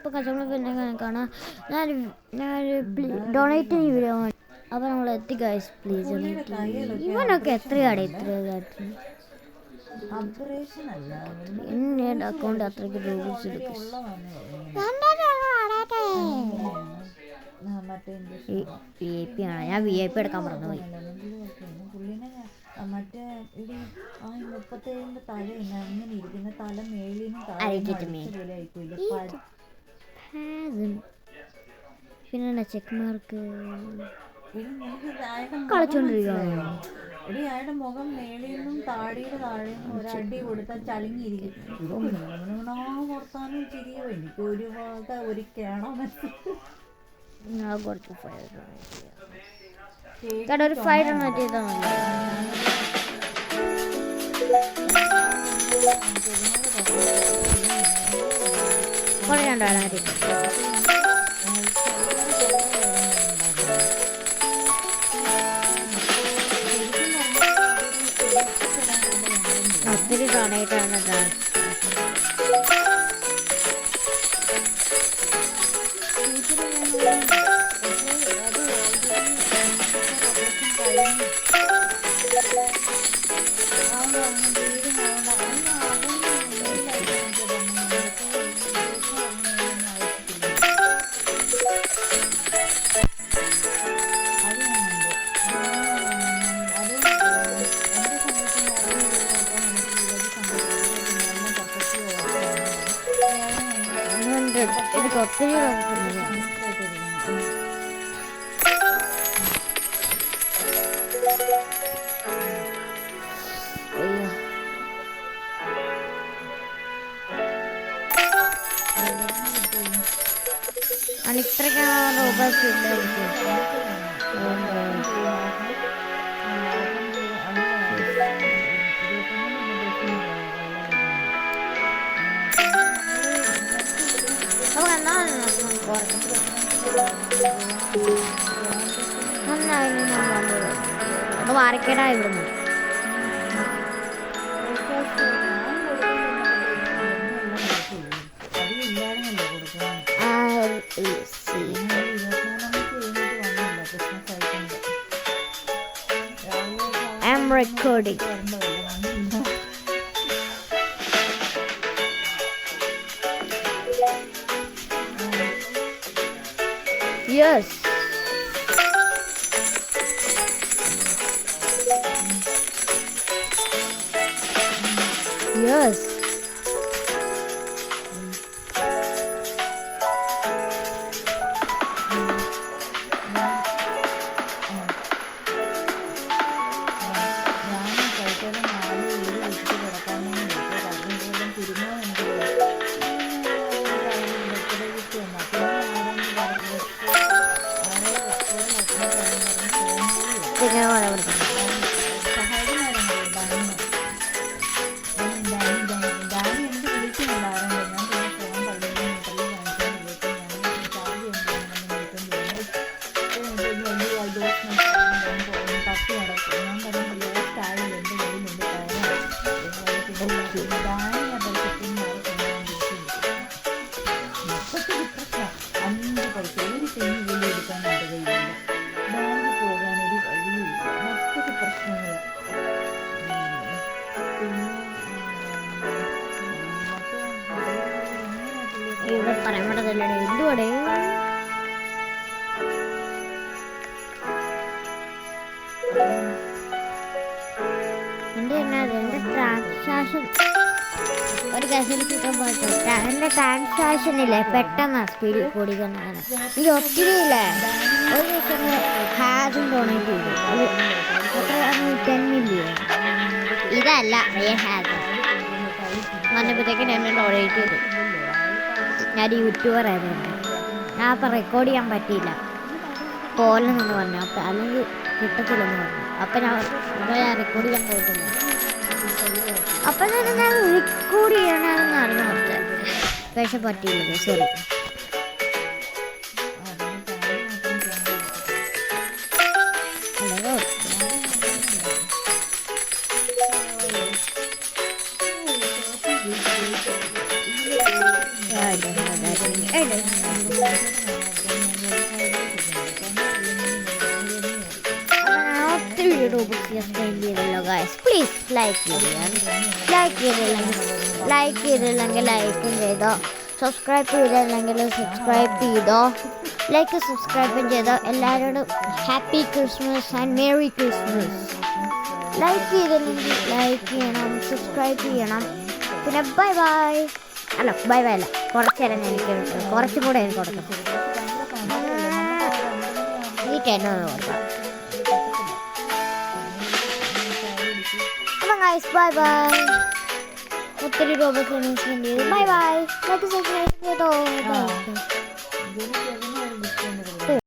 അപ്പോൾ കസ്റ്റമർ പിന്നെ കാണാം. ഞാനൊരു ഡൊണേറ്റ് വീഡിയോ. അപ്പോൾ നമ്മൾ എത്തി ഗൈസ്, പ്ലീസ്. ഇവനൊക്കെ എത്രയാണ് എൻ്റെ അക്കൗണ്ട് അത്രയ്ക്ക് രൂപീസ് എടുക്കും. VIP ആണ്. ഞാൻ VIP എടുക്കാൻ മറന്നുപോയി. മറ്റേ ഇടി ആ 37 തല അങ്ങനെ ഇരിക്കുന്ന തല മേളിനും പിന്നെ ചെക്ക് മാർക്ക് കളിച്ചോണ്ടിരിക്കുകയാണ്. എടി അയാളുടെ മുഖം മേളിന്നും താടിയുടെ താഴെയും ഒരടി കൊടുത്താൽ ചളിങ്ങിയിരിക്കും. കൊടുത്താലും ചിരിയോ എനിക്ക് ഒരുപാട് ഒരു കേണം. കുറച്ച് ഒരു ഫൈഡ് ഡൊണേറ്റ് ചെയ്താൽ മതി. ഒത്തിരി ഡൊണേറ്റാണ്. എനിക്ക് ഒത്തിരി ഇത്രയ്ക്കാണ് ഉപയോഗിച്ചില്ല. അത് മാറിക്കേടാ ഇവിടുന്ന്. I'm recording. Yes. Yes. ഇവിടെ പറയാൻ പറ്റത്തില്ലേ എന്തുകൂടെ എൻ്റെ ട്രാൻസാക്ഷൻ ഒരു കസിന് കിട്ടാൻ പറ്റും. എൻ്റെ ട്രാൻസാക്ഷനില്ലേ പെട്ടെന്ന് സ്പീഡിൽ കൂടിക്കൊണ്ടാണ്. എനിക്ക് ഒത്തിരി ഇല്ലേ ഒരു ദിവസം ഹാസും ഡൊണേറ്റ് ചെയ്തു. അത് എത്ര 10 മില്യൺ. ഇതല്ല റിയൽ ഹാസ് വന്നപ്പോഴത്തേക്കും എന്നെ ഡൊണേറ്റ് ചെയ്തു. ഞാൻ യൂട്യൂബർ ആയതുകൊണ്ട് ഞാൻ അപ്പം റെക്കോർഡ് ചെയ്യാൻ പറ്റിയില്ല പോലെന്ന് പറഞ്ഞു. അപ്പം അല്ലെങ്കിൽ കിട്ടത്തില്ലെന്ന് പറഞ്ഞു. അപ്പം ഞാൻ റെക്കോർഡ് ചെയ്യാൻ പോയിട്ടില്ല. അപ്പം തന്നെ ഞാൻ റെക്കോർഡ് ചെയ്യണമെന്ന് അറിഞ്ഞു കൊടുത്തത്. പക്ഷെ പറ്റിയില്ല. ശരി ഒത്തിരി റൂബിക്സ് സ്പെൻഡ് ചെയ്തല്ലോ ഗൈസ്. പ്ലീസ് ലൈക്ക് ചെയ്തില്ലെങ്കിൽ ലൈക്കും ചെയ്തോ, സബ്സ്ക്രൈബ് ചെയ്തില്ലെങ്കിൽ സബ്സ്ക്രൈബ് ചെയ്തോ, സബ്സ്ക്രൈബും ചെയ്തോ. എല്ലാവരോടും happy Christmas and merry Christmas. Like ചെയ്തില്ലെങ്കിൽ ലൈക്ക് ചെയ്യണം, സബ്സ്ക്രൈബ് ചെയ്യണം. പിന്നെ ബൈ ബൈ. അല്ല ബൈ ബൈ അല്ല, കുറച്ച് നേരം എനിക്ക് കുറച്ചും കൂടെ എനിക്ക് കൊടുക്കാം. ഈ 10 കൊടുക്കാം. Guys bye bye. ഒത്തിരി രൂപ ബൈ ബൈ. ലൈക്ക് സബ്സ്ക്രൈബ് ചെയ്തോ.